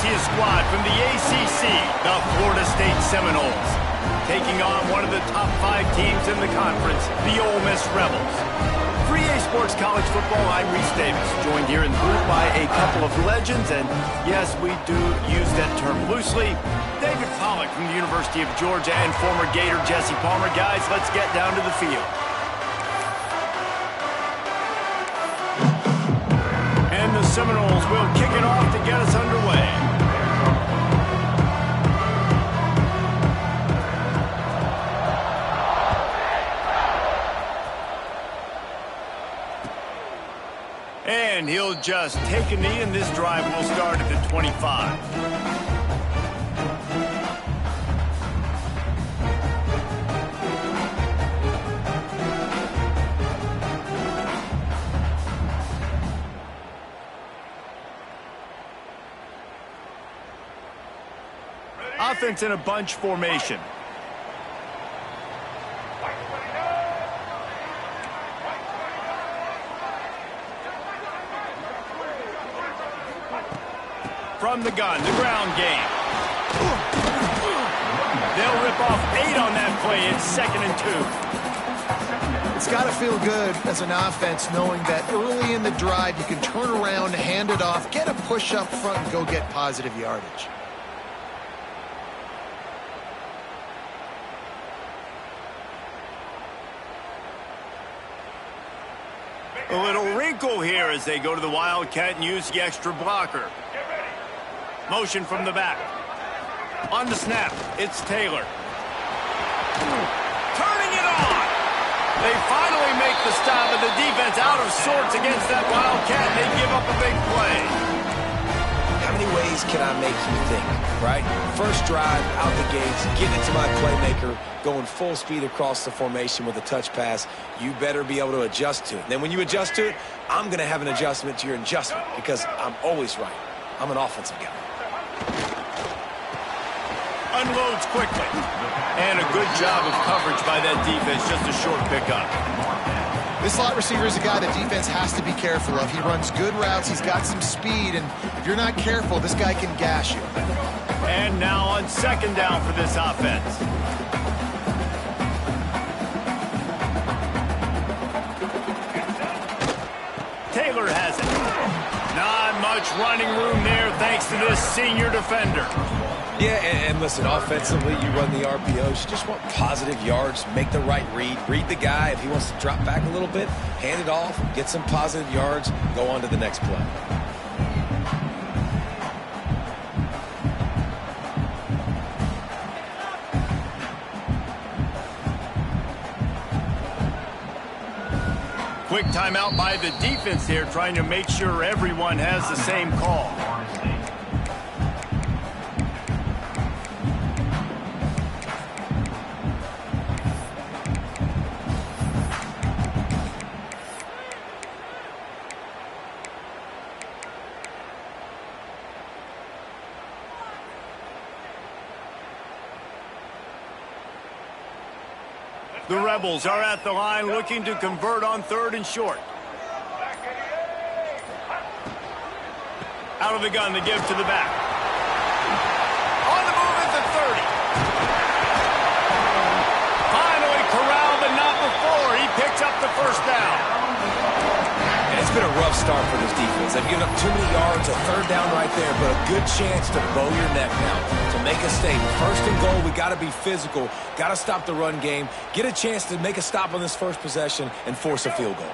see a squad from the ACC, the Florida State Seminoles, taking on one of the top 5 teams in the conference, the Ole Miss Rebels. For EA Sports College Football, I'm Reese Davis, joined here in the booth by a couple of legends, and yes, we do use that term loosely. David Pollack from the University of Georgia and former Gator Jesse Palmer. Guys, let's get down to the field. And the Seminoles will kick it off to get us underway. And he'll just take a knee, and this drive will start at the 25. Offense in a bunch formation. From the gun, the ground game. They'll rip off 8 on that play. It's 2nd and 2. It's got to feel good as an offense knowing that early in the drive you can turn around, hand it off, get a push up front, and go get positive yardage. A little wrinkle here as they go to the Wildcat and use the extra blocker. Motion from the back. On the snap, it's Taylor. Turning it on! They finally make the stop, and the defense out of sorts against that Wildcat. They give up a big play. How many ways can I make you think, right? First drive, out the gates, getting it to my playmaker, going full speed across the formation with a touch pass. You better be able to adjust to it. And then when you adjust to it, I'm going to have an adjustment to your adjustment because I'm always right. I'm an offensive guy. Unloads quickly. And a good job of coverage by that defense. Just a short pickup. This slot receiver is a guy the defense has to be careful of. He runs good routes. He's got some speed. And if you're not careful, this guy can gash you. And now on 2nd down for this offense. Taylor has it. Not much running room there thanks to this senior defender. Yeah, and listen, offensively, you run the RPOs. You just want positive yards, make the right read the guy. If he wants to drop back a little bit, hand it off, get some positive yards, go on to the next play. Quick timeout by the defense here, trying to make sure everyone has the same call. The Rebels are at the line looking to convert on 3rd and short. Out of the gun, the give to the back. On the move at the 30. Finally corralled, but not before. He picks up the 1st down. And it's been a rough start for this defense. They've given up too many yards, a 3rd down right there, but a good chance to bow your neck now, to make a statement. 1st and goal, we got to be physical, got to stop the run game, get a chance to make a stop on this first possession and force a field goal.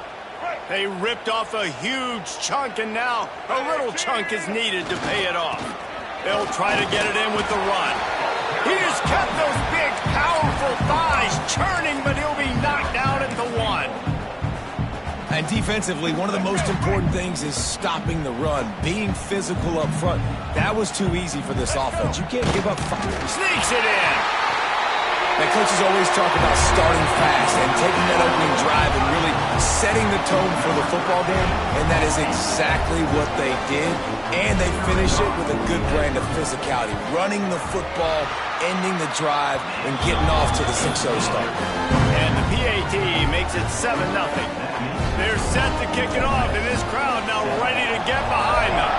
They ripped off a huge chunk, and now a little chunk is needed to pay it off. They'll try to get it in with the run. He just kept those big, powerful thighs churning, but he'll be knocked down at the 1. And defensively, one of the most important things is stopping the run, being physical up front. That was too easy for this offense. You can't give up. Sneaks it in. And coaches always talk about starting fast and taking that opening drive and really setting the tone for the football game, and that is exactly what they did, and they finish it with a good brand of physicality, running the football, ending the drive, and getting off to the 6-0 start. And the PAT makes it 7-0. They're set to kick it off, and this crowd now ready to get behind them.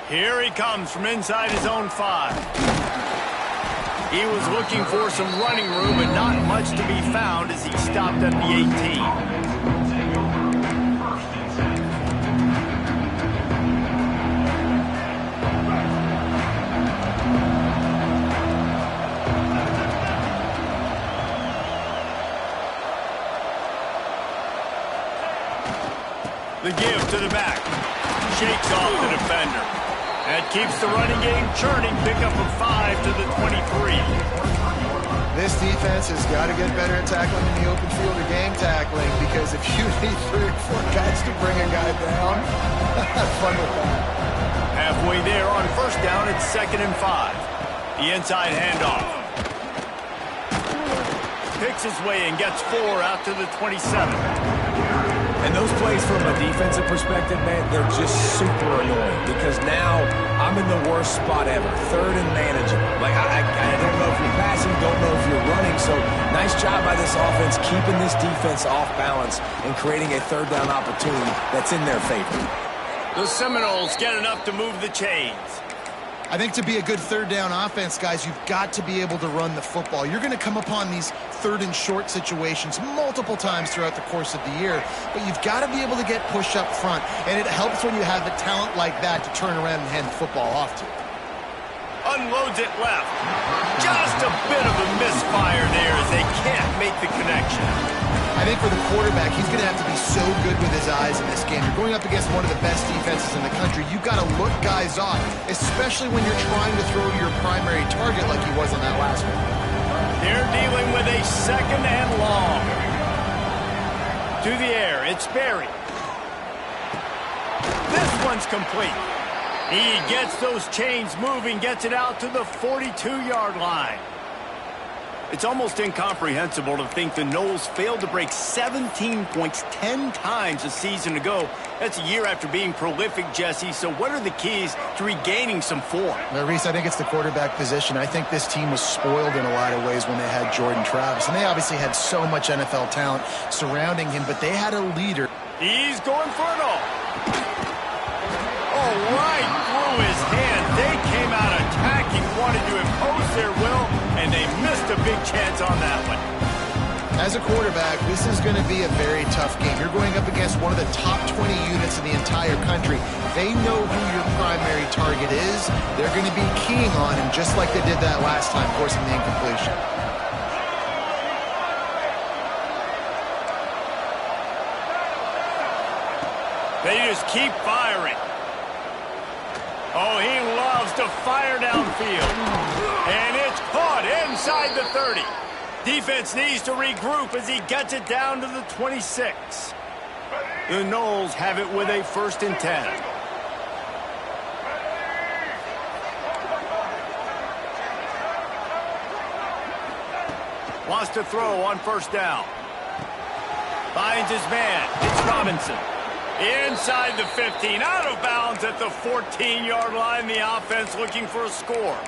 Here he comes from inside his own 5. He was looking for some running room, but not much to be found as he stopped at the 18. The give to the back. Shakes off the defender. That keeps the running game churning. Pickup of 5 to the 23. This defense has got to get better at tackling in the open field or game tackling, because if you need 3 or 4 guys to bring a guy down, have fun with that. Halfway there on first down, it's 2nd and 5. The inside handoff. Picks his way and gets 4 out to the 27. And those plays from a defensive perspective, man, they're just super annoying because now I'm in the worst spot ever. 3rd and manageable. Like, I don't know if you're passing, don't know if you're running. So nice job by this offense keeping this defense off balance and creating a 3rd down opportunity that's in their favor. The Seminoles get enough to move the chains. I think to be a good 3rd down offense, guys, you've got to be able to run the football. You're going to come upon these 3rd and short situations multiple times throughout the course of the year, but you've got to be able to get push up front, and it helps when you have a talent like that to turn around and hand the football off to. Unloads it left. Just a bit of a misfire there as they can't make the connection. I think for the quarterback, he's going to have to be so good with his eyes in this game. You're going up against one of the best defenses in the country. You've got to look guys off, especially when you're trying to throw to your primary target like he was on that last one. They're dealing with a 2nd and long. To the air, it's Berry. This one's complete. He gets those chains moving, gets it out to the 42-yard line. It's almost incomprehensible to think the Noles failed to break 17 points 10 times a season ago. That's a year after being prolific, Jesse. So what are the keys to regaining some form? Well, Reese, I think it's the quarterback position. I think this team was spoiled in a lot of ways when they had Jordan Travis. And they obviously had so much NFL talent surrounding him, but they had a leader. He's going for it all. Oh, right through his hand. They came out attacking, wanted to impose their will, and they missed a big chance on that one. As a quarterback, this is going to be a very tough game. You're going up against one of the top 20 units in the entire country. They know who your primary target is. They're going to be keying on him just like they did that last time, forcing the incompletion. They just keep firing. Oh, he loves to fire downfield. And it's caught inside the 30. Defense needs to regroup as he gets it down to the 26. The Noles have it with a 1st and 10. Wants to throw on 1st down. Finds his man. It's Robinson. Inside the 15, out of bounds at the 14-yard line. The offense looking for a score.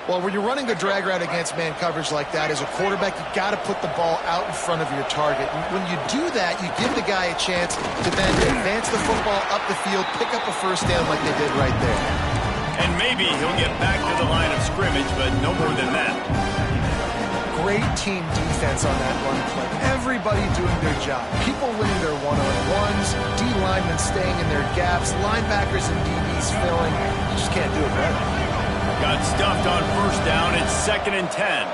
Well, when you're running a drag route against man coverage like that, as a quarterback, you've got to put the ball out in front of your target. And when you do that, you give the guy a chance to then advance the football up the field, pick up a 1st down like they did right there. And maybe he'll get back to the line of scrimmage, but no more than that. Great team defense on that run play. Everybody doing their job. People winning their one-on-ones, D-linemen staying in their gaps, linebackers and DBs filling. You just can't do it better. Got stuffed on 1st down. It's 2nd and 10.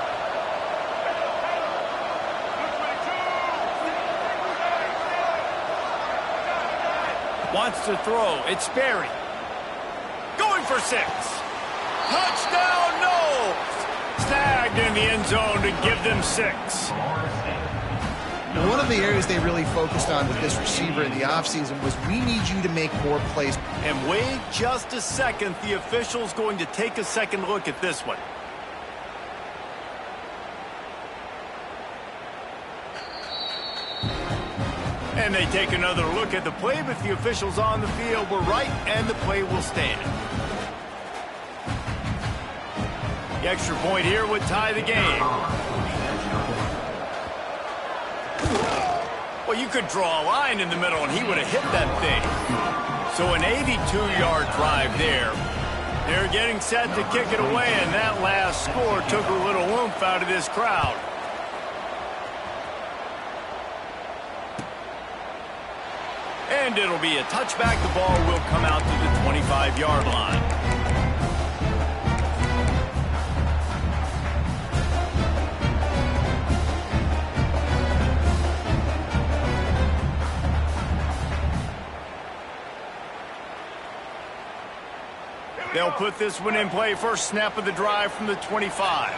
Wants to throw. It's Berry. Going for 6. Touchdown, Noles! Snagged in the end zone to give them 6. One of the areas they really focused on with this receiver in the offseason was we need you to make more plays. And wait just a second. The official's going to take a second look at this one. And they take another look at the play, but the officials on the field were right, and the play will stand. The extra point here would tie the game. Well, you could draw a line in the middle, and he would have hit that thing. So an 82-yard drive there. They're getting set to kick it away, and that last score took a little oomph out of this crowd. And it'll be a touchback. The ball will come out to the 25-yard line. They'll put this one in play. First snap of the drive from the 25.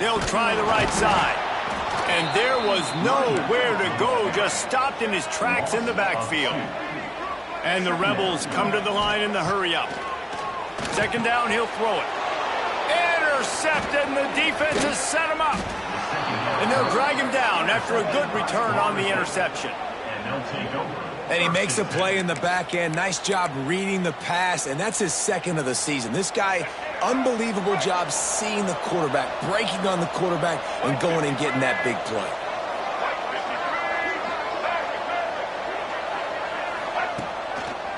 They'll try the right side. And there was nowhere to go. Just stopped in his tracks in the backfield. And the Rebels come to the line in the hurry-up. Second down, he'll throw it. Intercepted, and the defense has set him up. And they'll drag him down after a good return on the interception. And he makes a play in the back end. Nice job reading the pass, and that's his second of the season. This guy, unbelievable job seeing the quarterback, breaking on the quarterback, and going and getting that big play.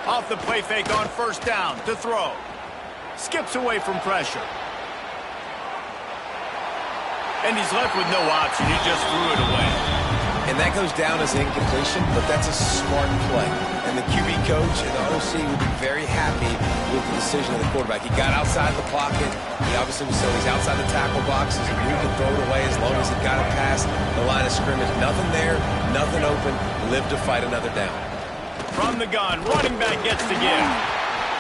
Off the play fake on first down to throw. Skips away from pressure. And he's left with no option. He just threw it away. And that goes down as incompletion, but that's a smart play. And the QB coach and the OC will be very happy with the decision of the quarterback. He got outside the pocket. He obviously was so he's outside the tackle box. He can throw it away as long as he got it past the line of scrimmage. Nothing there, nothing open. Live to fight another down. From the gun, running back gets the give.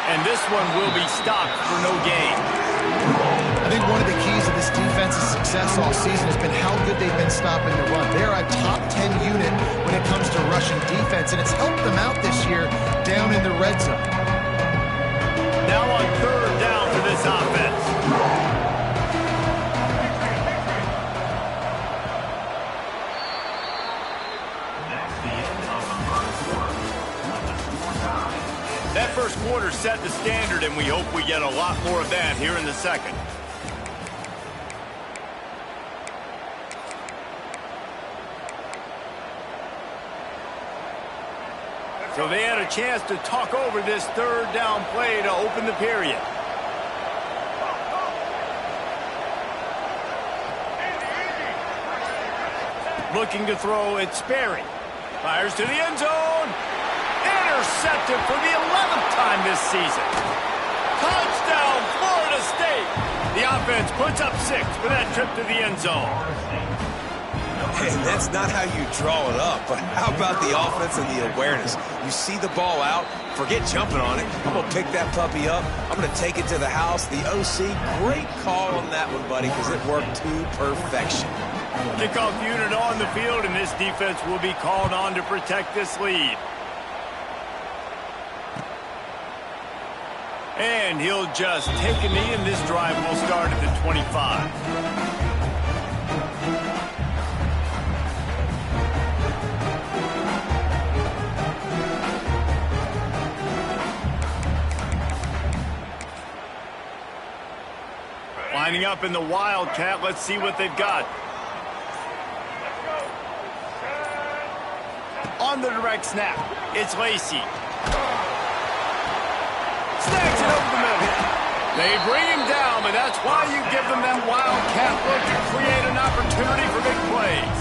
And this one will be stopped for no gain. I think one of the keys of this defense's success all season has been how good they've been stopping the run. They're a top 10 unit when it comes to rushing defense, and it's helped them out this year down in the red zone. Now on third down for this offense. That first quarter set the standard, and we hope we get a lot more of that here in the second. So they had a chance to talk over this third down play to open the period. Looking to throw, it's Sperry. Fires to the end zone. Intercepted for the 11th time this season. Touchdown, Florida State. The offense puts up 6 for that trip to the end zone. And that's not how you draw it up, but how about the offense and the awareness? You see the ball out, forget jumping on it. I'm going to pick that puppy up. I'm going to take it to the house. The OC, great call on that one, buddy, because it worked to perfection. Kickoff unit on the field, and this defense will be called on to protect this lead. And he'll just take a knee, and this drive will start at the 25. Lining up in the Wildcat. Let's see what they've got. On the direct snap, it's Lacey. Snags it over the middle. They bring him down, but that's why you give them that Wildcat look to create an opportunity for big plays.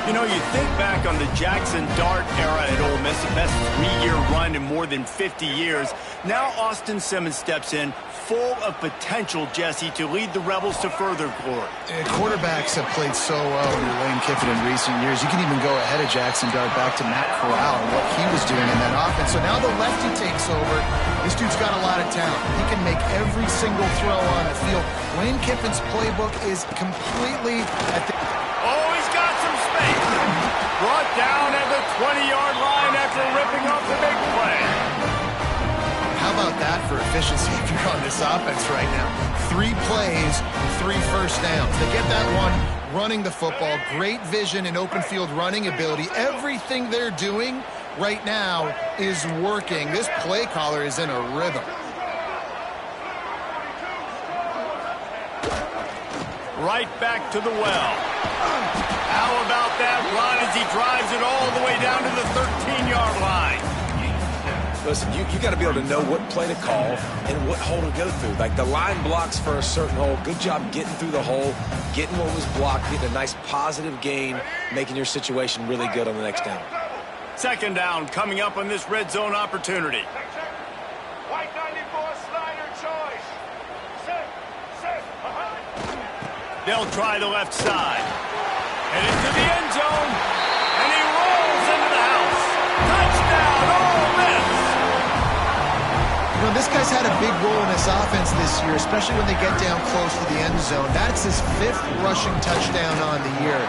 You know, you think back on the Jackson Dart era at Ole Miss, the best 3-year run in more than 50 years. Now Austin Simmons steps in, full of potential, Jesse, to lead the Rebels to further glory. Quarterbacks have played so well under Lane Kiffin in recent years. You can even go ahead of Jackson Dart back to Matt Corral and what he was doing in that offense. So now the lefty takes over. This dude's got a lot of talent. He can make every single throw on the field. Lane Kiffin's playbook is completely at the... Oh, he's got some space. Brought down at the 20-yard line after ripping off the big play. How about that for efficiency if you're on this offense right now? 3 plays, 3 first downs. They get that one running the football. Great vision and open field running ability. Everything they're doing right now is working. This play caller is in a rhythm. Right back to the well. How about that run as he drives it all the way down to the 13? Listen, you got to be able to know what play to call and what hole to go through. Like the line blocks for a certain hole. Good job getting through the hole, getting what was blocked, getting a nice positive gain, making your situation really good on the next down. Second down coming up on this red zone opportunity. White 94 slider choice. Set. They'll try the left side. And into the end zone. And he rolls into the house. Touchdown, Ole Miss. You know, this guy's had a big role in this offense this year, especially when they get down close to the end zone. That's his 5th rushing touchdown on the year.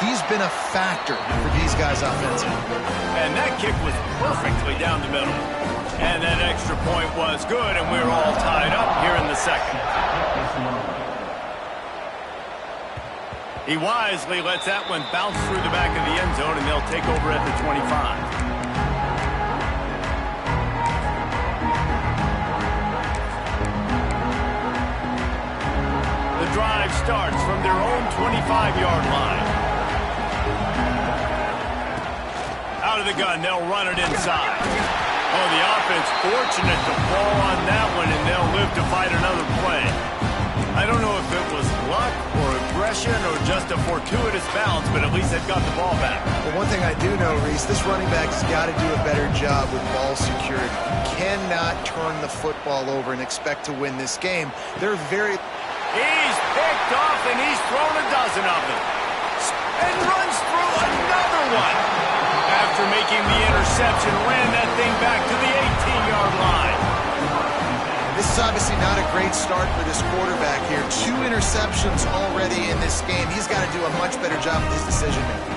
He's been a factor for these guys offensively. And that kick was perfectly down the middle. And that extra point was good, and we're all tied up here in the second. He wisely lets that one bounce through the back of the end zone, and they'll take over at the 25. The drive starts from their own 25-yard line. Out of the gun, they'll run it inside. Oh, the offense fortunate to fall on that one, and they'll live to fight another play. I don't know if it was luck or aggression or just a fortuitous bounce, but at least they've got the ball back. But one thing I do know, Reese, this running back has got to do a better job with ball security. You cannot turn the football over and expect to win this game. They're very... He's picked off, and he's thrown a dozen of them. And runs through another one. After making the interception, ran that thing back to the 18-yard line. This is obviously not a great start for this quarterback here. 2 interceptions already in this game. He's got to do a much better job with his decision-making.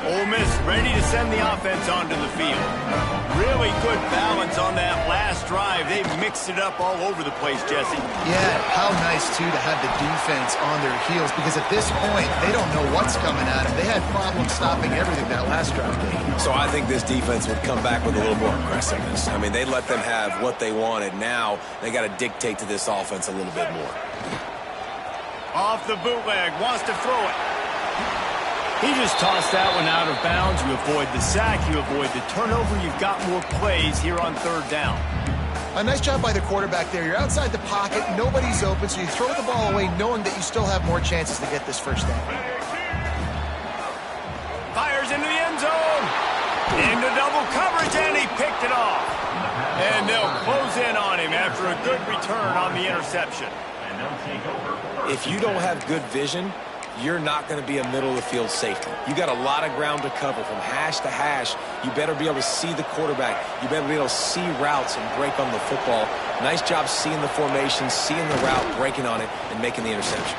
Ole Miss ready to send the offense onto the field. Really good balance on that last drive. They mixed it up all over the place, Jesse. Yeah, how nice, too, to have the defense on their heels, because at this point, they don't know what's coming at them. They had problems stopping everything that last drive. So I think this defense would come back with a little more aggressiveness. I mean, they let them have what they wanted. Now they got to dictate to this offense a little bit more. Off the bootleg, wants to throw it. He just tossed that one out of bounds. You avoid the sack, you avoid the turnover. You've got more plays here on third down. A nice job by the quarterback there. You're outside the pocket, nobody's open, so you throw the ball away knowing that you still have more chances to get this first down. Fires into the end zone. Into double coverage, and he picked it off. And they'll close in on him after a good return on the interception. If you don't have good vision, you're not going to be a middle-of-the-field safety. You got a lot of ground to cover from hash to hash. You better be able to see the quarterback. You better be able to see routes and break on the football. Nice job seeing the formation, seeing the route, breaking on it, and making the interception.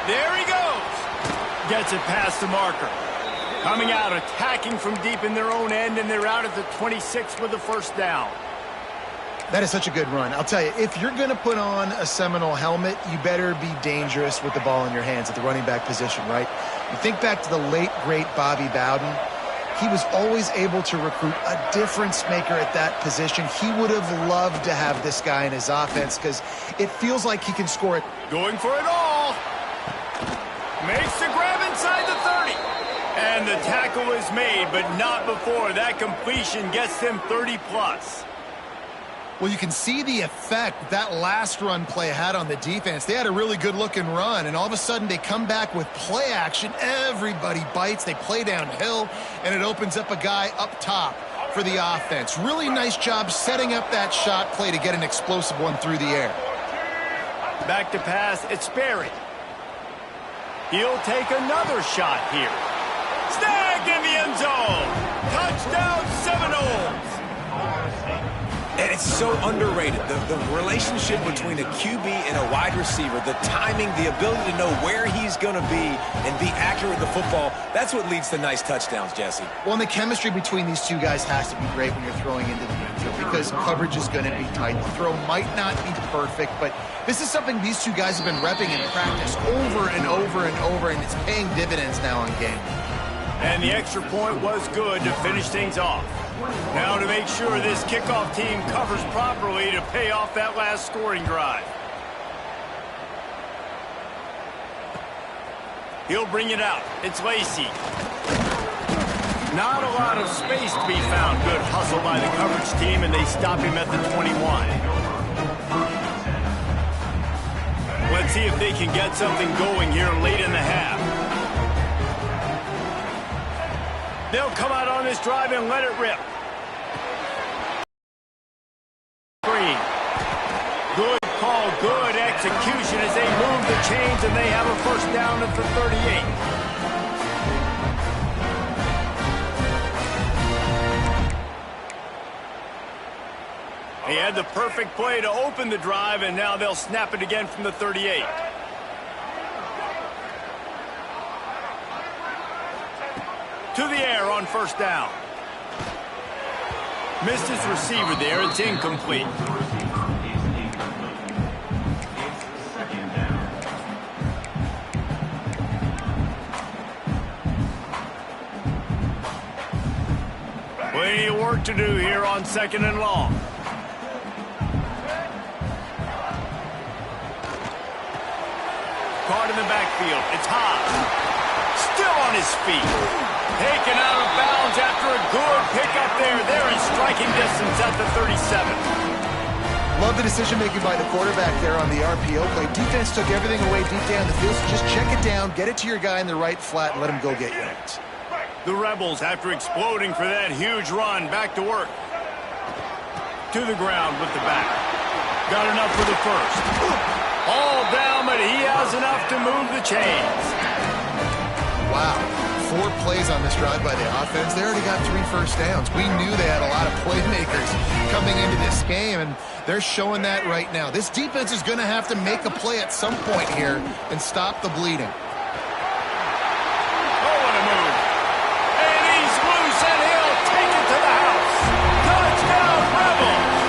There he goes. Gets it past the marker. Coming out, attacking from deep in their own end, and they're out at the 26 with the first down. That is such a good run. I'll tell you, if you're going to put on a Seminole helmet, you better be dangerous with the ball in your hands at the running back position, right? You think back to the late, great Bobby Bowden. He was always able to recruit a difference maker at that position. He would have loved to have this guy in his offense because it feels like he can score it. Going for it all. Makes the grab inside the 30. And the tackle is made, but not before. That completion gets them 30-plus. Well, you can see the effect that last run play had on the defense. They had a really good-looking run, and all of a sudden they come back with play action. Everybody bites. They play downhill, and it opens up a guy up top for the offense. Really nice job setting up that shot play to get an explosive one through the air. Back to pass. It's Sperry. He'll take another shot here. Snagged in the end zone. Touchdown, Seminoles. And it's so underrated. The relationship between a QB and a wide receiver, the timing, the ability to know where he's going to be and be accurate with the football, that's what leads to nice touchdowns, Jesse. Well, and the chemistry between these two guys has to be great when you're throwing into the end zone because coverage is going to be tight. The throw might not be perfect, but this is something these two guys have been repping in practice over and over and over, and it's paying dividends now on game. And the extra point was good to finish things off. Now to make sure this kickoff team covers properly to pay off that last scoring drive. He'll bring it out. It's Lacey. Not a lot of space to be found. Good hustle by the coverage team, and they stop him at the 21. Let's see if they can get something going here late in the half. They'll come out on this drive and let it rip. Green. Good call, good execution as they move the chains, and they have a first down for 38. He had the perfect play to open the drive, and now they'll snap it again from the 38. To the air on first down. Missed his receiver there. It's incomplete. Plenty of work to do here on second and long. Caught in the backfield. It's Haas. Still on his feet. Taken out of bounds after a good pickup there. They're in striking distance at the 37. Love the decision-making by the quarterback there on the RPO play. Defense took everything away deep down the field, so just check it down, get it to your guy in the right flat, and let him go get yards. The Rebels, after exploding for that huge run, back to work. To the ground with the back. Got enough for the first. All down, but he has enough to move the chains. Wow. 4 plays on this drive by the offense. They already got 3 first downs. We knew they had a lot of playmakers coming into this game, and they're showing that right now. This defense is going to have to make a play at some point here and stop the bleeding. Oh, what a move. And he's loose, and he'll take it to the house. Touchdown, Rebels.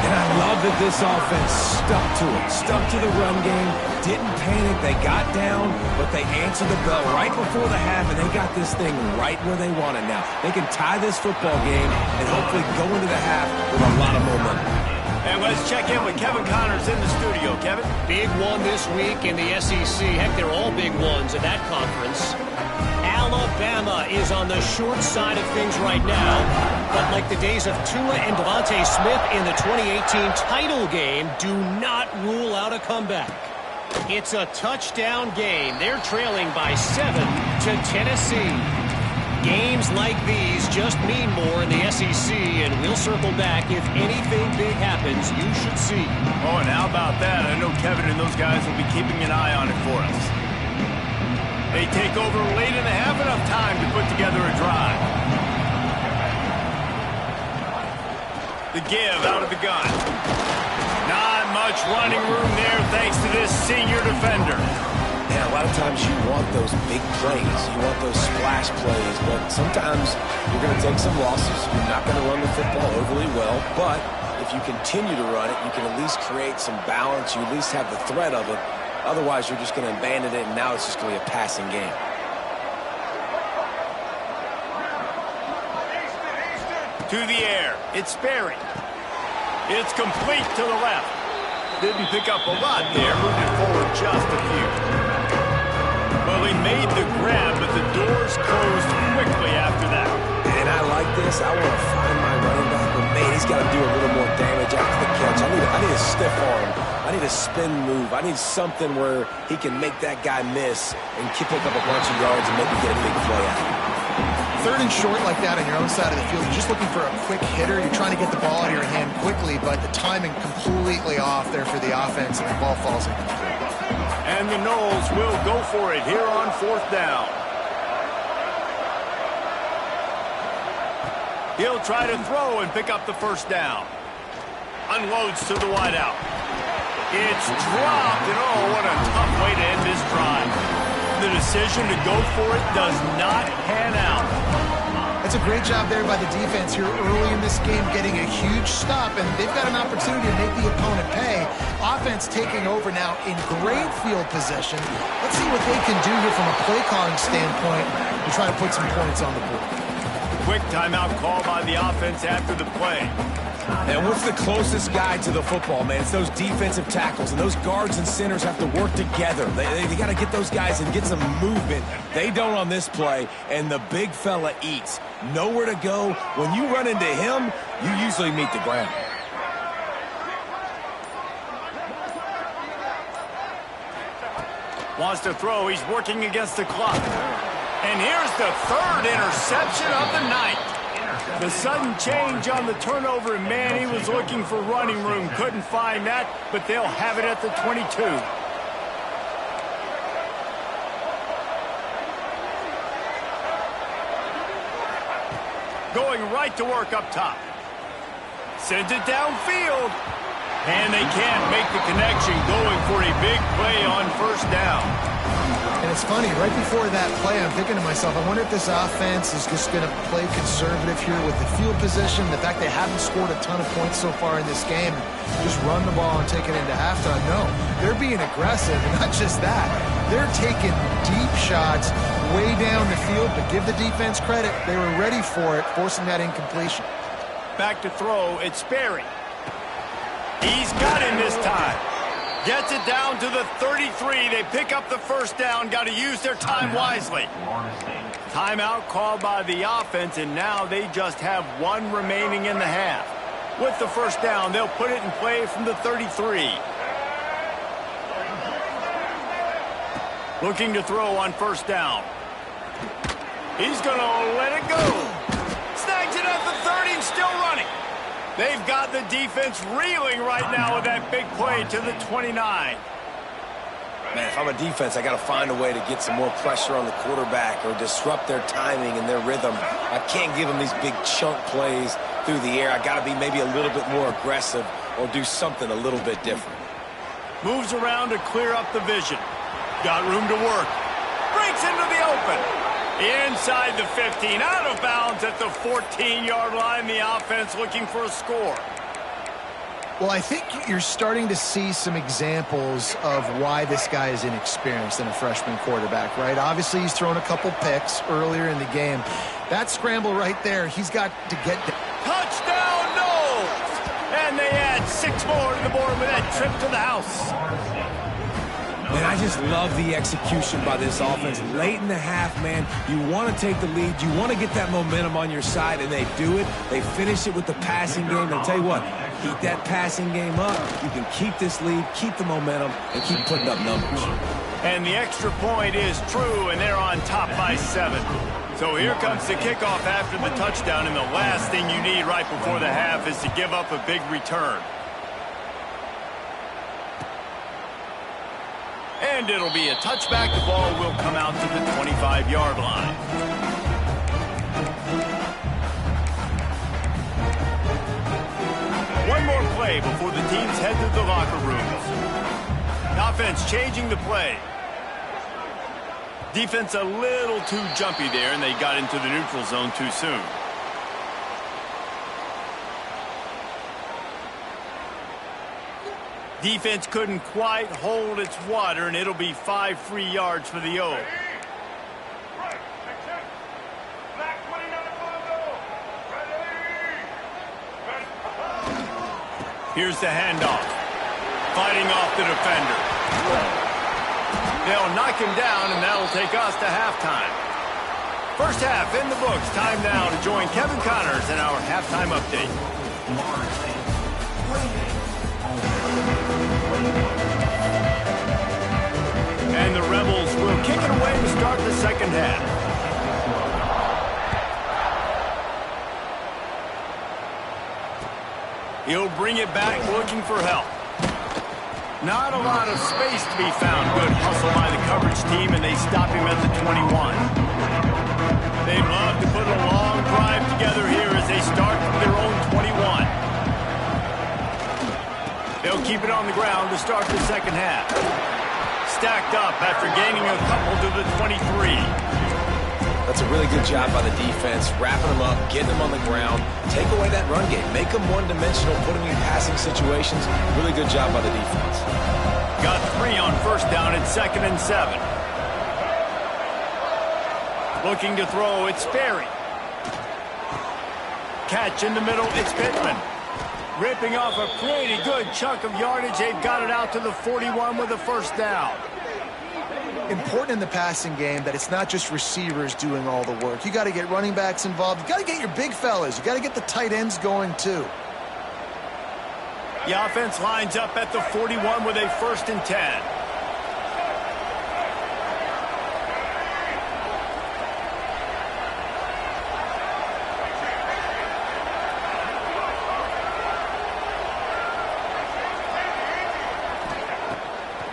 And I love that this offense stuck to it, stuck to the run game, didn't panic. They got down, but they answered the bell right before the half, and they got this thing right where they want it now. They can tie this football game and hopefully go into the half with a lot of momentum. And let's check in with Kevin Connors in the studio. Kevin? Big one this week in the SEC. Heck, they're all big ones in that conference. Alabama is on the short side of things right now, but like the days of Tua and Devontae Smith in the 2018 title game, do not rule out a comeback. It's a touchdown game. They're trailing by 7 to Tennessee. Games like these just mean more in the SEC, and we'll circle back if anything big happens. You should see. Oh, and how about that? I know Kevin and those guys will be keeping an eye on it for us. They take over late in the half, enough time to put together a drive. The give out of the gun. Not much running room there thanks to this senior defender. Yeah, a lot of times you want those big plays. You want those splash plays, but sometimes you're going to take some losses. You're not going to run the football overly well, but if you continue to run it, you can at least create some balance. You at least have the threat of it. Otherwise, you're just going to abandon it, and now it's just going to be a passing game. To the air. It's Sperry. It's complete to the left. Didn't pick up a lot there. Moved it forward just a few. Well, he made the grab, but the doors closed quickly after that. And I like this. I want to find my running back, but man, he's got to do a little more damage after the catch. I need a stiff arm. I need a spin move. I need something where he can make that guy miss and pick up a bunch of yards and maybe get a big play out of it. 3rd and short like that on your own side of the field, you're just looking for a quick hitter. You're trying to get the ball out of your hand quickly, but the timing completely off there for the offense, and the ball falls incomplete. And the Noles will go for it here on 4th down. He'll try to throw and pick up the first down. Unloads to the wideout. It's dropped, and oh, what a tough way to end this drive. The decision to go for it does not pan out. That's a great job there by the defense here early in this game, getting a huge stop, and they've got an opportunity to make the opponent pay. Offense taking over now in great field possession. Let's see what they can do here from a play calling standpoint to try to put some points on the board. Quick timeout call by the offense after the play. And what's the closest guy to the football, man? It's those defensive tackles, and those guards and centers have to work together. They got to get those guys and get some movement. They don't on this play, and the big fella eats. Nowhere to go. When you run into him, you usually meet the ground. Wants to throw. He's working against the clock. And here's the third interception of the night. The sudden change on the turnover, and man, he was looking for running room. Couldn't find that, but they'll have it at the 22. Going right to work up top. Sends it downfield. And they can't make the connection, going for a big play on first down. And it's funny, right before that play, I'm thinking to myself, I wonder if this offense is just going to play conservative here with the field position, the fact they haven't scored a ton of points so far in this game, just run the ball and take it into halftime. No, they're being aggressive, and not just that. They're taking deep shots way down the field, but give the defense credit. They were ready for it, forcing that incompletion. Back to throw, it's Sperry. He's got him this time. Gets it down to the 33. They pick up the first down. Got to use their time wisely. Timeout called by the offense, and now they just have one remaining in the half. With the first down, they'll put it in play from the 33. Looking to throw on first down. He's going to let it go. Snags it at the 30 and still running. They've got the defense reeling right now with that big play to the 29. Man, if I'm a defense, I got to find a way to get some more pressure on the quarterback or disrupt their timing and their rhythm. I can't give them these big chunk plays through the air. I got to be maybe a little bit more aggressive or do something a little bit different. Moves around to clear up the vision. Got room to work. Breaks into the open. Inside the 15, out of bounds at the 14-yard line. The offense looking for a score. Well, I think you're starting to see some examples of why this guy is inexperienced in a freshman quarterback, right? Obviously, he's thrown a couple picks earlier in the game. That scramble right there, he's got to get down. Touchdown, Knowles! And they add 6 more to the board with that trip to the house. Man, I just love the execution by this offense. Late in the half, man, you want to take the lead. You want to get that momentum on your side, and they do it. They finish it with the passing game. And I'll tell you what, keep that passing game up. You can keep this lead, keep the momentum, and keep putting up numbers. And the extra point is true, and they're on top by 7. So here comes the kickoff after the touchdown, and the last thing you need right before the half is to give up a big return. And it'll be a touchback. The ball will come out to the 25-yard line. One more play before the teams head to the locker rooms. Offense changing the play. Defense a little too jumpy there, and they got into the neutral zone too soon. Defense couldn't quite hold its water, and it'll be 5 free yards for the O. Here's the handoff. Fighting off the defender. They'll knock him down, and that'll take us to halftime. First half in the books. Time now to join Kevin Connors in our halftime update. And the Rebels will kick it away to start the second half. He'll bring it back looking for help. Not a lot of space to be found. Good hustle by the coverage team, and they stop him at the 21. They'd love to put a long drive together here as they start from their own 21. They'll keep it on the ground to start the second half. Stacked up after gaining a couple to the 23. That's a really good job by the defense, wrapping them up, getting them on the ground, take away that run game, make them one-dimensional, put them in passing situations. Really good job by the defense. Got 3 on first down at 2nd and 7. Looking to throw, it's Sperry. Catch in the middle, it's Pittman. Ripping off a pretty good chunk of yardage. They've got it out to the 41 with a first down. Important in the passing game that it's not just receivers doing all the work. You got to get running backs involved. You got to get your big fellas. You got to get the tight ends going too. The offense lines up at the 41 with a 1st and 10.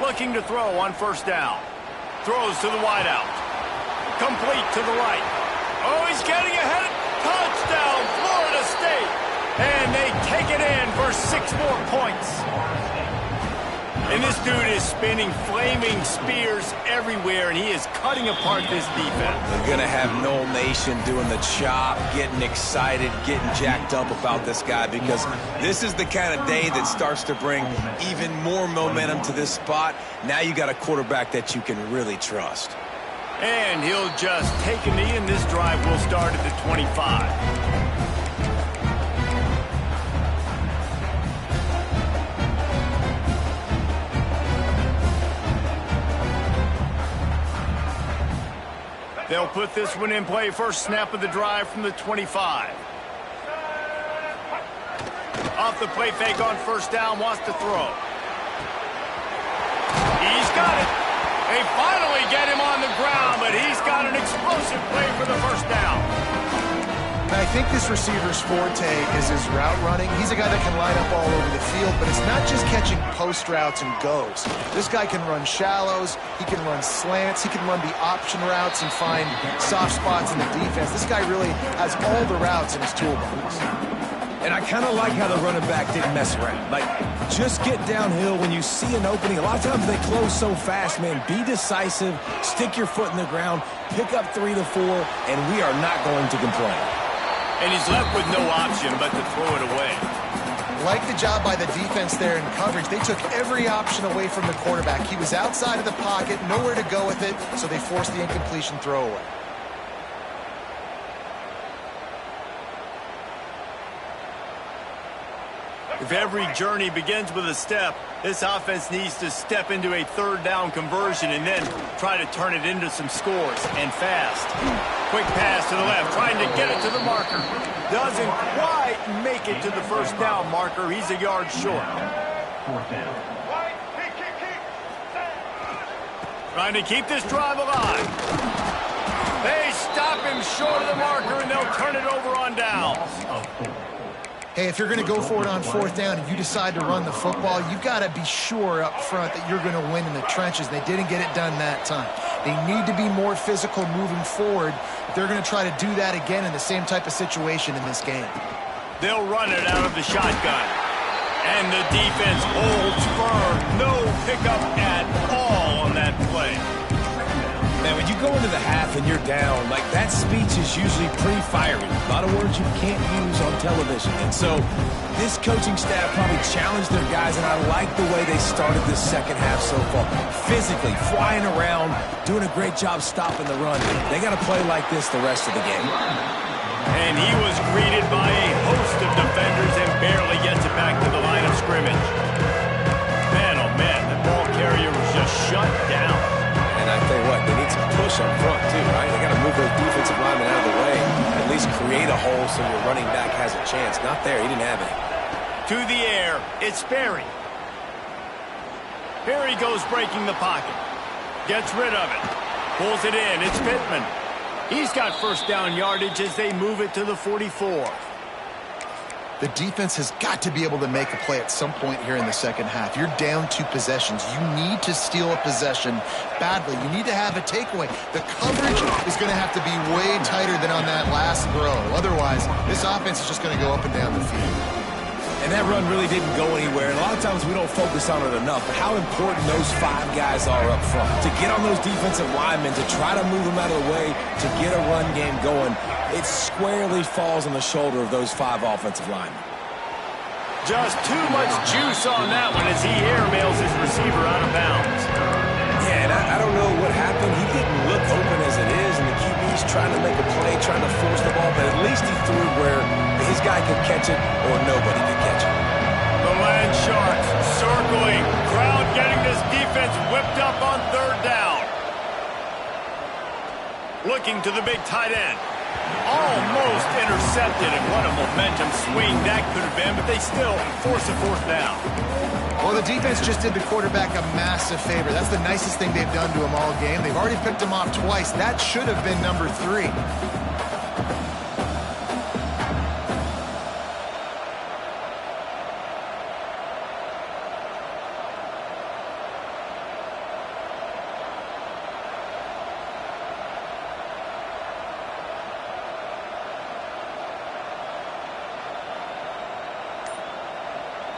Looking to throw on 1st down. Throws to the wideout. Complete to the right. Oh, he's getting ahead. Touchdown, Florida State. And they take it in for 6 more points. And this dude is spinning flaming spears everywhere, and he is cutting apart this defense. They're going to have Noel Nation doing the chop, getting excited, getting jacked up about this guy, because this is the kind of day that starts to bring even more momentum to this spot. Now you got a quarterback that you can really trust. And he'll just take a knee, and this drive will start at the 25. They'll put this one in play. First snap of the drive from the 25. Off the play fake on 1st down, wants to throw. He's got it. They finally get him on the ground, but he's got an explosive play for the 1st down. I think this receiver's forte is his route running. He's a guy that can line up all over the field, but it's not just catching post routes and goes. This guy can run shallows, he can run slants, he can run the option routes and find soft spots in the defense. This guy really has all the routes in his toolbox. And I kind of like how the running back didn't mess around. Like, just get downhill when you see an opening. A lot of times they close so fast, man. Be decisive, stick your foot in the ground, pick up 3 to 4, and we are not going to complain. And he's left with no option but to throw it away. Like the job by the defense there in coverage. They took every option away from the quarterback. He was outside of the pocket, nowhere to go with it, so they forced the incompletion throwaway. If every journey begins with a step, this offense needs to step into a 3rd down conversion and then try to turn it into some scores, and fast. Quick pass to the left, trying to get it to the marker. Doesn't quite make it to the 1st down marker. He's a yard short. 4th down. Trying to keep this drive alive. They stop him short of the marker, and they'll turn it over on downs. Hey, if you're going to go for it on 4th down and you decide to run the football, you've got to be sure up front that you're going to win in the trenches. They didn't get it done that time. They need to be more physical moving forward if they're going to try to do that again in the same type of situation in this game. They'll run it out of the shotgun. And the defense holds firm. No pickup at all on that play. Man, when you go into the half and you're down, like, that speech is usually pretty fiery. A lot of words you can't use on television. And so this coaching staff probably challenged their guys, and I like the way they started this second half so far. Physically, flying around, doing a great job stopping the run. They got to play like this the rest of the game. And he was greeted by a host of defenders and barely gets it back to the line of scrimmage. Man, oh man, the ball carrier was just shut down. And I tell you what, they need some push up front too, right? They got to move those defensive linemen out of the way, at least create a hole so your running back has a chance. Not there, he didn't have any. To the air, it's Berry. Berry goes breaking the pocket. Gets rid of it. Pulls it in, it's Pittman. He's got 1st down yardage as they move it to the 44. The defense has got to be able to make a play at some point here in the second half. You're down 2 possessions. You need to steal a possession badly. You need to have a takeaway. The coverage is going to have to be way tighter than on that last throw. Otherwise, this offense is just going to go up and down the field. And that run really didn't go anywhere. And a lot of times we don't focus on it enough. But how important those 5 guys are up front. To get on those defensive linemen, to try to move them out of the way, to get a run game going, it squarely falls on the shoulder of those 5 offensive linemen. Just too much juice on that one as he airmails his receiver out of bounds. Yeah, and I don't know what happened. He didn't look open as it is, and the QB's trying to make a play, trying to force the ball, but at least he threw it where his guy could catch it or nobody could catch it. Looking to the big tight end. Almost intercepted, and what a momentum swing that could have been, but they still force a fourth down. Well, the defense just did the quarterback a massive favor. That's the nicest thing they've done to him all game. They've already picked him off twice. That should have been number 3.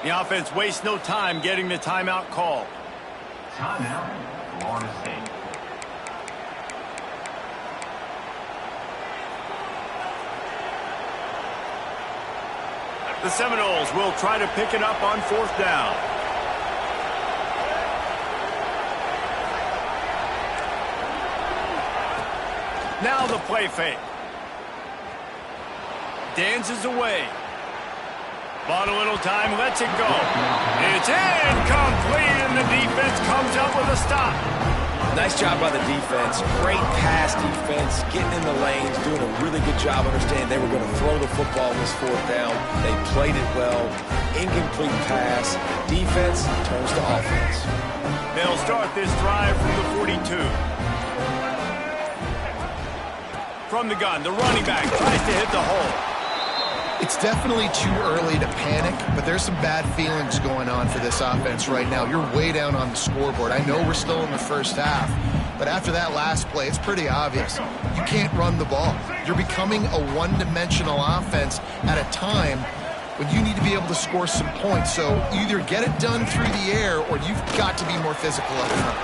The offense wastes no time getting the timeout called. Timeout, Florida State. The Seminoles will try to pick it up on fourth down. Now the play fake. Dances away. Bought a little time, lets it go. It's incomplete, and the defense comes up with a stop. Nice job by the defense. Great pass defense, getting in the lanes, doing a really good job understanding they were going to throw the football this fourth down. They played it well. Incomplete pass. Defense turns to offense. They'll start this drive from the 42. From the gun, the running back tries to hit the hole. It's definitely too early to panic, but there's some bad feelings going on for this offense right now. You're way down on the scoreboard. I know we're still in the first half, but after that last play, it's pretty obvious. You can't run the ball. You're becoming a one-dimensional offense at a time when you need to be able to score some points. So either get it done through the air or you've got to be more physical up front.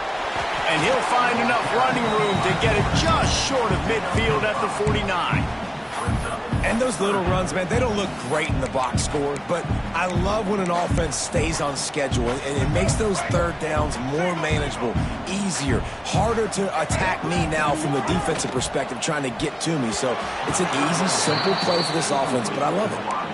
And he'll find enough running room to get it just short of midfield at the 49. And those little runs, man, they don't look great in the box score, but I love when an offense stays on schedule, and it makes those third downs more manageable, easier, harder to attack me now from the defensive perspective trying to get to me. So it's an easy, simple play for this offense, but I love it.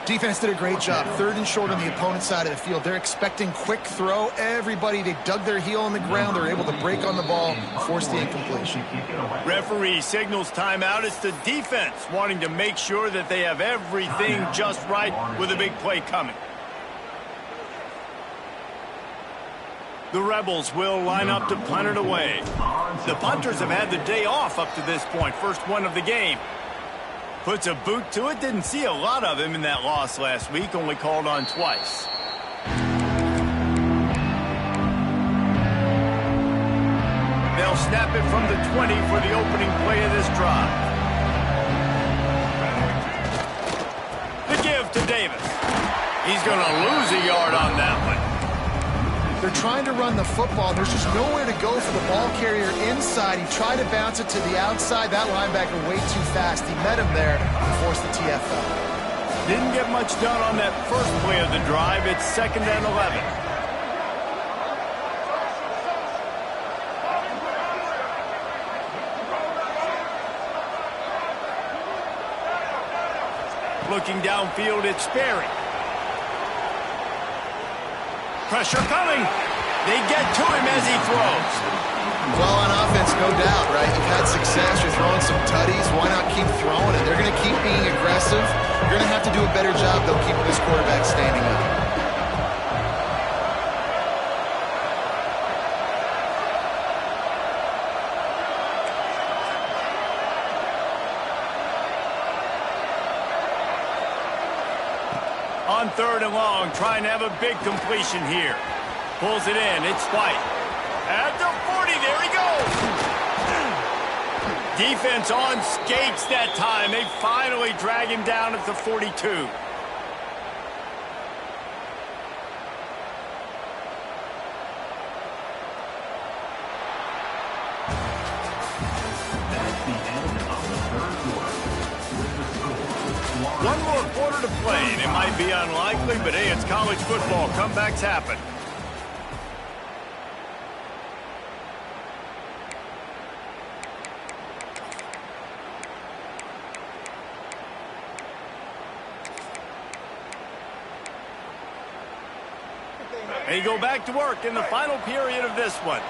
Defense did a great job. 3rd and short on the opponent's side of the field. They're expecting quick throw. Everybody, they dug their heel on the ground. They're able to break on the ball, force the incompletion. Referee signals timeout. It's the defense wanting to make sure that they have everything just right with a big play coming. The Rebels will line up to punt it away. The punters have had the day off up to this point. First one of the game. Puts a boot to it. Didn't see a lot of him in that loss last week. Only called on twice. They'll snap it from the 20 for the opening play of this drive. The give to Davis. He's going to lose a yard on that one. They're trying to run the football. There's just nowhere to go for the ball carrier inside. He tried to bounce it to the outside. That linebacker way too fast. He met him there and forced the TFL. Didn't get much done on that first play of the drive. It's 2nd and 11. Looking downfield, it's Sperry. Pressure coming. They get to him as he throws. Well, on offense, no doubt, right? You've had success. You're throwing some tutties. Why not keep throwing it? They're going to keep being aggressive. You're going to have to do a better job, though, keeping this quarterback standing up. On 3rd and long, trying to have a big completion here. Pulls it in. It's White. At the 40, there he goes. Defense on skates that time. They finally drag him down at the 42. One more quarter to play, and it might be unlikely, but hey, it's college football. Comebacks happen. They go back to work in the final period of this one.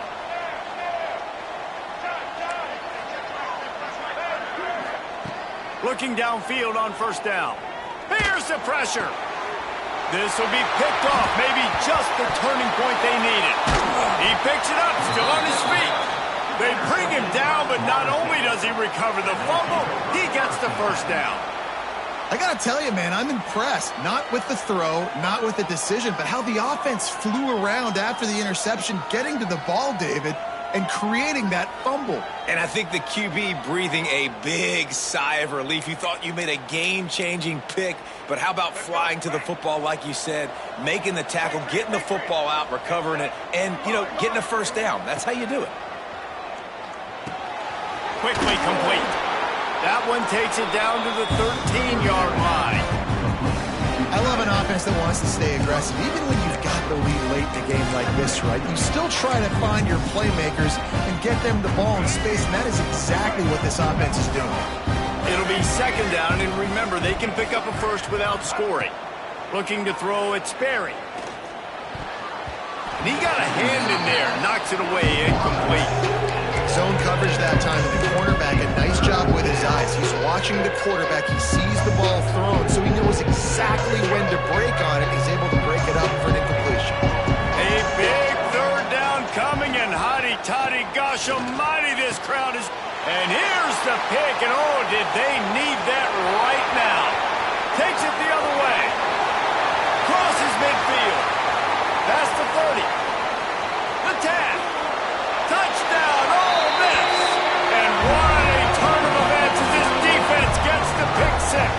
Looking downfield on first down. Here's the pressure. This will be picked off. Maybe just the turning point they needed. He picks it up, still on his feet. They bring him down, but not only does he recover the fumble, he gets the first down. I got to tell you, man, I'm impressed. Not with the throw, not with the decision, but how the offense flew around after the interception, getting to the ball, David, and creating that fumble. And I think the QB breathing a big sigh of relief. You thought you made a game-changing pick, but how about flying to the football, like you said, making the tackle, getting the football out, recovering it, and, getting a first down. That's how you do it. Quickly complete. That one takes it down to the 13-yard line. I love an offense that wants to stay aggressive. Even when you've got the lead late in a game like this, right, you still try to find your playmakers and get them the ball in space, and that is exactly what this offense is doing. It'll be second down, and remember, they can pick up a first without scoring. Looking to throw at Sperry. And he got a hand in there, knocks it away, incomplete. Zone coverage that time, and the cornerback, a nice job with his eyes. He's watching the quarterback. He sees the ball thrown, so he knows exactly when to break on it. He's able to break it up for an incompletion. A big third down coming, and hotty-toddy, gosh almighty, this crowd is... And here's the pick, and oh, did they need that right now. Takes it the other way. Crosses midfield. Past the 30. The 10. Touchdown, Ole Miss! And what a turn of events as this defense gets the pick six.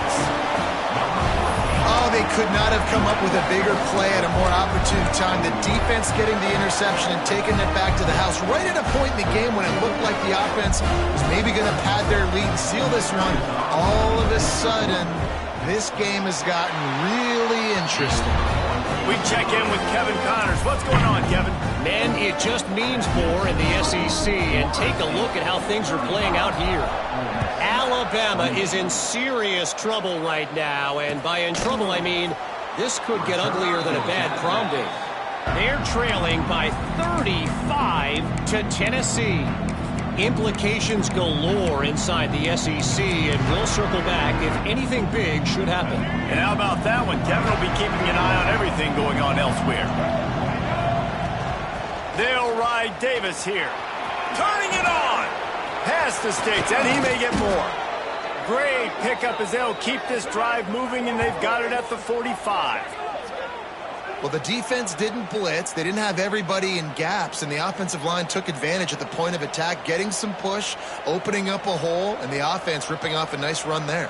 Oh, they could not have come up with a bigger play at a more opportune time. The defense getting the interception and taking it back to the house right at a point in the game when it looked like the offense was maybe going to pad their lead and seal this one. All of a sudden, this game has gotten really interesting. We check in with Kevin Connors. What's going on, Kevin? Man, it just means more in the SEC, and take a look at how things are playing out here. Alabama is in serious trouble right now, and by in trouble, I mean this could get uglier than a bad prom date. They're trailing by 35 to Tennessee. Implications galore inside the SEC, and we'll circle back if anything big should happen. And how about that one? Kevin will be keeping an eye on everything going on elsewhere. They'll ride Davis here. Turning it on. Past the stakes, and he may get more. Great pickup as they'll keep this drive moving, and they've got it at the 45. Well, the defense didn't blitz. They didn't have everybody in gaps, and the offensive line took advantage at the point of attack, getting some push, opening up a hole, and the offense ripping off a nice run there.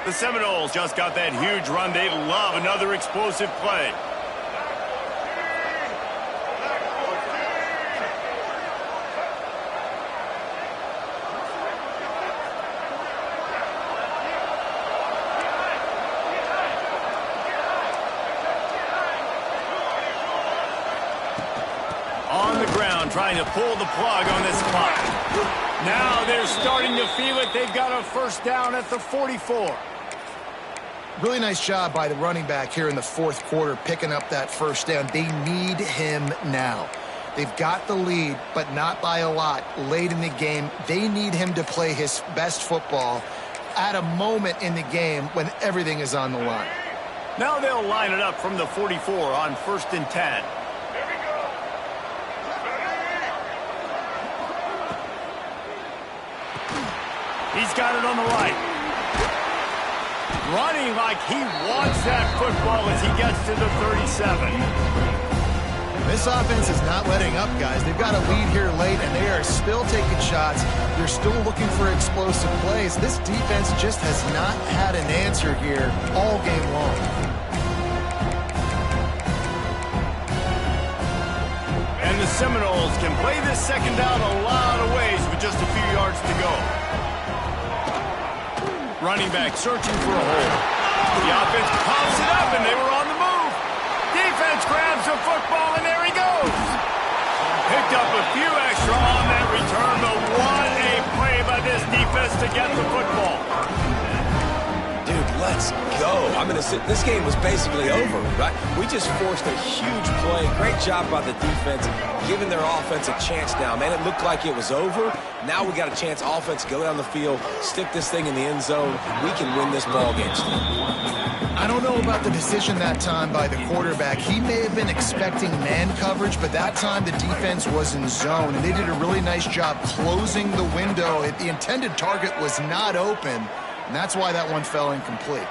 The Seminoles just got that huge run. They love another explosive play. On the ground, trying to pull the plug on this clock. Now they're starting to feel it. They've got a first down at the 44. Really nice job by the running back here in the fourth quarter, picking up that first down. They need him now. They've got the lead, but not by a lot. Late in the game, they need him to play his best football at a moment in the game when everything is on the line. Now they'll line it up from the 44 on 1st and 10. He's got it on the right. Running like he wants that football as he gets to the 37. This offense is not letting up, guys. They've got a lead here late, and they are still taking shots. They're still looking for explosive plays. This defense just has not had an answer here all game long. And the Seminoles can play this second down a lot of ways with just a few yards to go. Running back searching for a hole. The offense pops it up, and they were on the move. Defense grabs the football, and there he goes. Picked up a few extra on that return, but what a play by this defense to get the football. Dude, let's go. This game was basically over, right? We just forced a huge play. Great job by the defense, giving their offense a chance now. Man, it looked like it was over. Now we got a chance, offense, go down the field, stick this thing in the end zone. We can win this ball game still. I don't know about the decision that time by the quarterback. He may have been expecting man coverage, but that time the defense was in zone, and they did a really nice job closing the window. The intended target was not open, and that's why that one fell incomplete.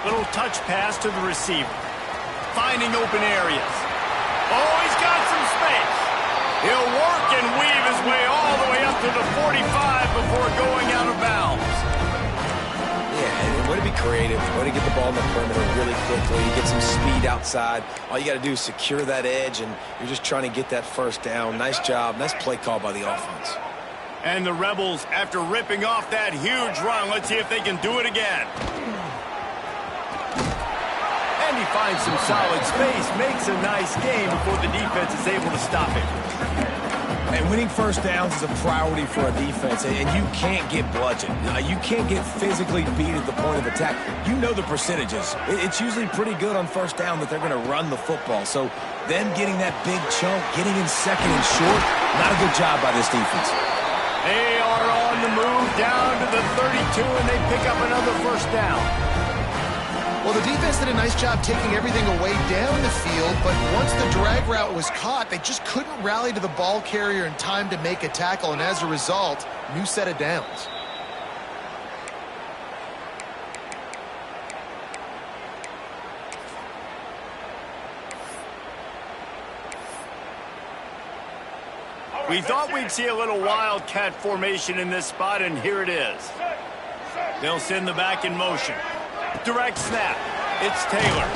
Little touch pass to the receiver. Finding open areas. Oh, he's got some space. He'll work and weave his way all the way up to the 45 before going out of bounds. Yeah, and way to be creative, way to get the ball in the perimeter really quickly, get some speed outside. All you got to do is secure that edge, and you're just trying to get that first down. Nice job, nice play call by the offense. And the Rebels, after ripping off that huge run, let's see if they can do it again. And he finds some solid space, makes a nice game before the defense is able to stop it. And winning first downs is a priority for a defense, and you can't get bludgeoned. You can't get physically beat at the point of attack. You know the percentages. It's usually pretty good on first down that they're going to run the football. So them getting that big chunk, getting in second and short, not a good job by this defense. They are on the move down to the 32, and they pick up another first down. Well, the defense did a nice job taking everything away down the field, but once the drag route was caught, they just couldn't rally to the ball carrier in time to make a tackle, and as a result, new set of downs. We thought we'd see a little wildcat formation in this spot, and here it is. They'll send the back in motion. Direct snap. It's Taylor.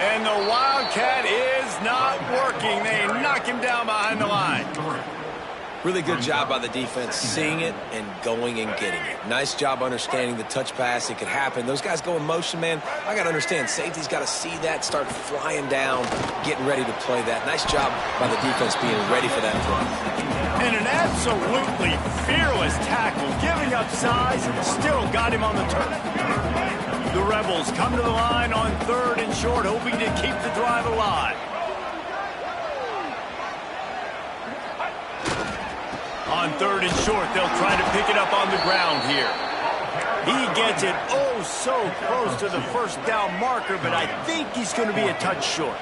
And the wildcat is not working. They knock him down behind the line. Really good job by the defense, seeing it and going and getting it. Nice job understanding the touch pass. It could happen. Those guys go in motion, man. I got to understand, safety's got to see that, start flying down, getting ready to play that. Nice job by the defense being ready for that play. And an absolutely fearless tackle, giving up size, still got him on the turf. The Rebels come to the line on 3rd and short, hoping to keep the drive alive. On 3rd and short, they'll try to pick it up on the ground here. He gets it oh so close to the first down marker, but I think he's going to be a touch short.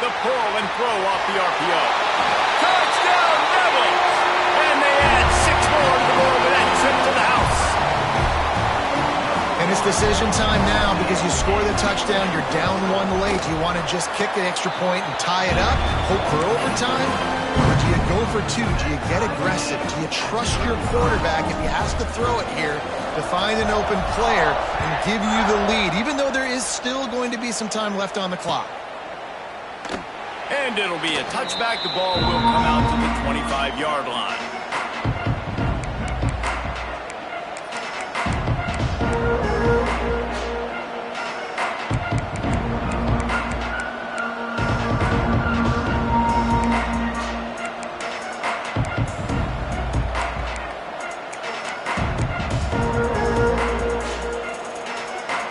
The pull and throw off the RPO. Touchdown, Rebels! And they add 6 more to the board with that trip to the house. And it's decision time now because you score the touchdown, you're down 1 late. Do you want to just kick an extra point and tie it up, hope for overtime? Or do you go for 2? Do you get aggressive? Do you trust your quarterback if he has to throw it here to find an open player and give you the lead, even though there is still going to be some time left on the clock? And it'll be a touchback. The ball will come out to the 25-yard line.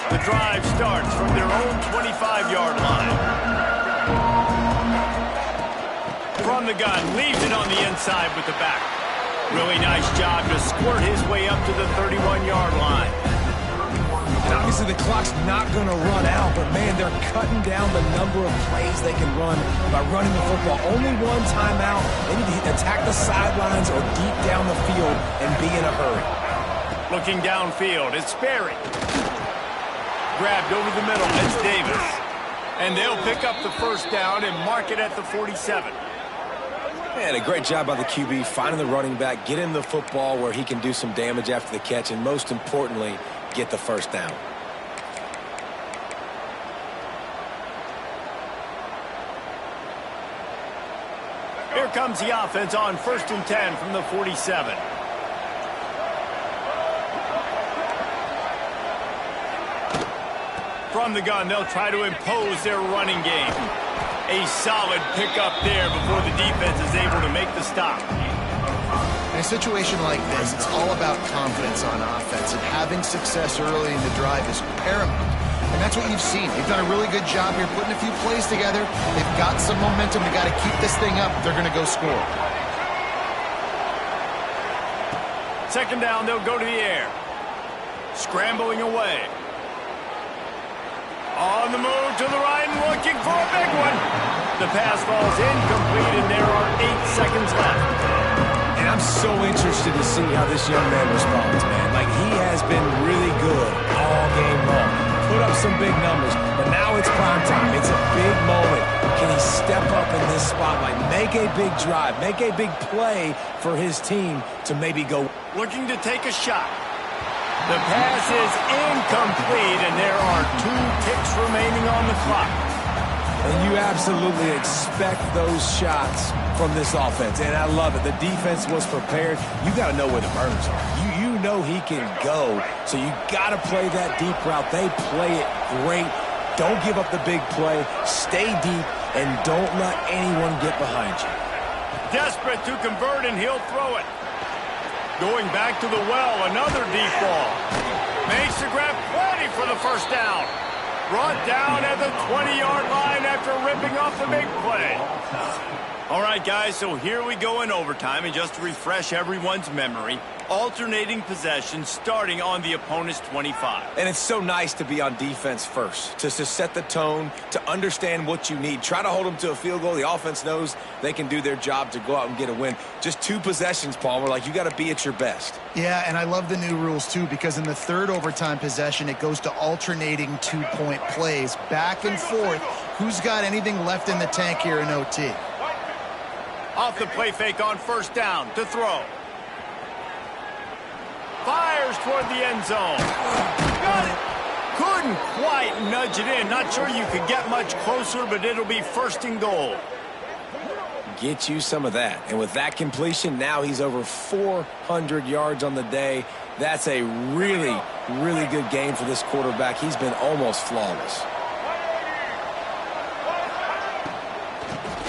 The drive starts from their own 25-yard line. From the gun, leaves it on the inside with the back. Really nice job to squirt his way up to the 31-yard line. And obviously the clock's not going to run out, but man, they're cutting down the number of plays they can run by running the football. Only one timeout. They need to attack the sidelines or deep down the field and be in a hurry. Looking downfield, it's Sperry. Grabbed over the middle, it's Davis. And they'll pick up the first down and mark it at the 47. Man, a great job by the QB, finding the running back, get him the football where he can do some damage after the catch, and most importantly, get the first down. Here comes the offense on 1st and 10 from the 47. From the gun, they'll try to impose their running game. A solid pickup there before the defense is able to make the stop. In a situation like this, it's all about confidence on offense, and having success early in the drive is paramount. And that's what you've seen. They've done a really good job here putting a few plays together. They've got some momentum. They've got to keep this thing up. They're going to go score. Second down, they'll go to the air. Scrambling away. On the move to the right and looking for a big one. The pass falls incomplete, and there are 8 seconds left. And I'm so interested to see how this young man responds, man. Like, he has been really good all game long. Put up some big numbers, but now it's prime time. It's a big moment. Can he step up in this spotlight, make a big drive, make a big play for his team to maybe go? Looking to take a shot. The pass is incomplete, and there are 2 ticks remaining on the clock. And you absolutely expect those shots from this offense, and I love it. The defense was prepared. You got to know where the burners are. You know he can go, so you got to play that deep route. They play it great. Don't give up the big play. Stay deep, and don't let anyone get behind you. Desperate to convert, and he'll throw it. Going back to the well, another deep ball. Makes the grab plenty for the first down. Brought down at the 20-yard line after ripping off the big play. All right, guys, so here we go in overtime, and just to refresh everyone's memory, alternating possession starting on the opponent's 25. And it's so nice to be on defense first, to set the tone, to understand what you need. Try to hold them to a field goal. The offense knows they can do their job to go out and get a win. Just 2 possessions, Paul. We're like, you got to be at your best. Yeah, and I love the new rules, too, because in the third overtime possession, it goes to alternating 2-point plays, back and forth. Who's got anything left in the tank here in OT? Off the play fake on first down to throw. Fires toward the end zone. Got it. Couldn't quite nudge it in. Not sure you could get much closer, but it'll be first and goal. Get you some of that. And with that completion, now he's over 400 yards on the day. That's a really, really good game for this quarterback. He's been almost flawless.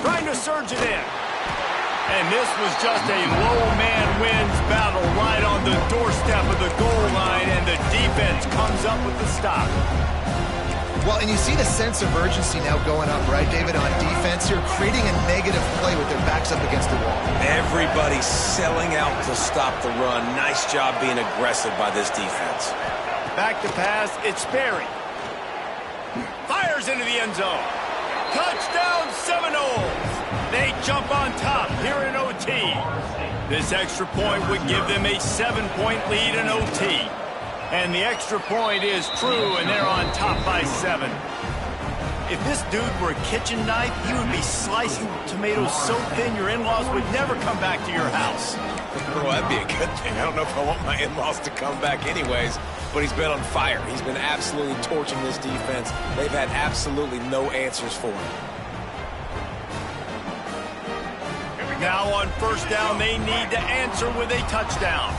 Trying to surge it in. And this was just a low man wins battle right on the doorstep of the goal line, and the defense comes up with the stop. Well, and you see the sense of urgency now going up, right, David, on defense here, creating a negative play with their backs up against the wall. Everybody's selling out to stop the run. Nice job being aggressive by this defense. Back to pass, it's Sperry. Fires into the end zone. Touchdown Seminoles! They jump on top here in OT. This extra point would give them a 7-point lead in OT. And the extra point is true, and they're on top by 7. If this dude were a kitchen knife, he would be slicing tomatoes so thin your in-laws would never come back to your house. Well, that'd be a good thing. I don't know if I want my in-laws to come back anyways, but he's been on fire. He's been absolutely torching this defense. They've had absolutely no answers for him. Now on first down, they need to answer with a touchdown.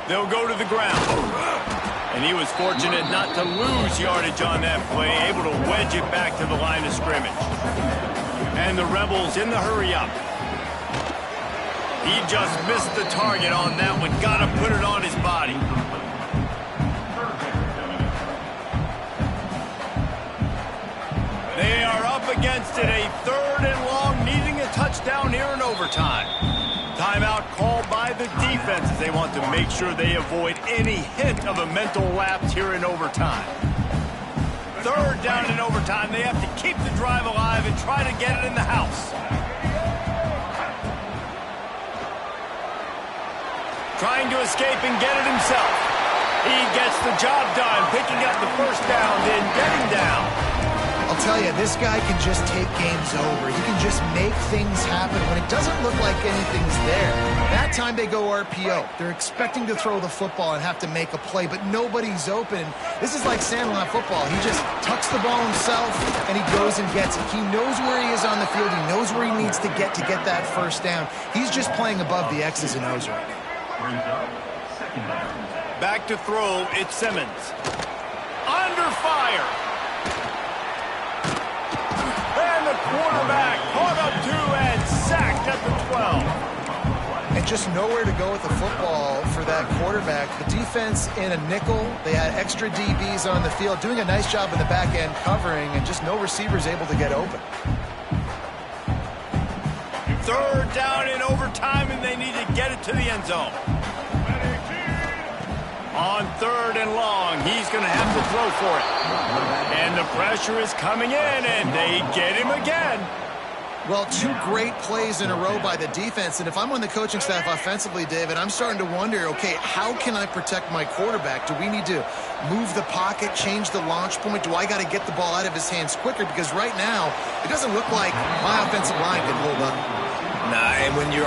They'll go to the ground. And he was fortunate not to lose yardage on that play, able to wedge it back to the line of scrimmage. And the Rebels in the hurry-up. He just missed the target on that one. Got to put it on his body. They are up against it, a third and long, needing a touchdown here in overtime. Timeout called by the defense as they want to make sure they avoid any hint of a mental lapse here in overtime. Third down in overtime, they have to keep the drive alive and try to get it in the house. Trying to escape and get it himself. He gets the job done, picking up the first down, then getting down. I'll tell you, this guy can just take games over. He can just make things happen when it doesn't look like anything's there. That time they go RPO. They're expecting to throw the football and have to make a play, but nobody's open. This is like Sandlot football. He just tucks the ball himself, and he goes and gets it. He knows where he is on the field. He knows where he needs to get that first down. He's just playing above the X's and O's right now. Back to throw, it's Simmons. Under fire. And the quarterback caught up to and sacked at the 12. And just nowhere to go with the football for that quarterback. The defense in a nickel. They had extra DBs on the field, doing a nice job in the back end covering, and just no receivers able to get open. Third down in overtime, and they need to get it to the end zone. On third and long, he's going to have to throw for it. And the pressure is coming in, and they get him again. Well, two great plays in a row by the defense, and if I'm on the coaching staff offensively, David, I'm starting to wonder, okay, how can I protect my quarterback? Do we need to move the pocket, change the launch point? Do I got to get the ball out of his hands quicker? Because right now, it doesn't look like my offensive line can hold up. Nah, and when you're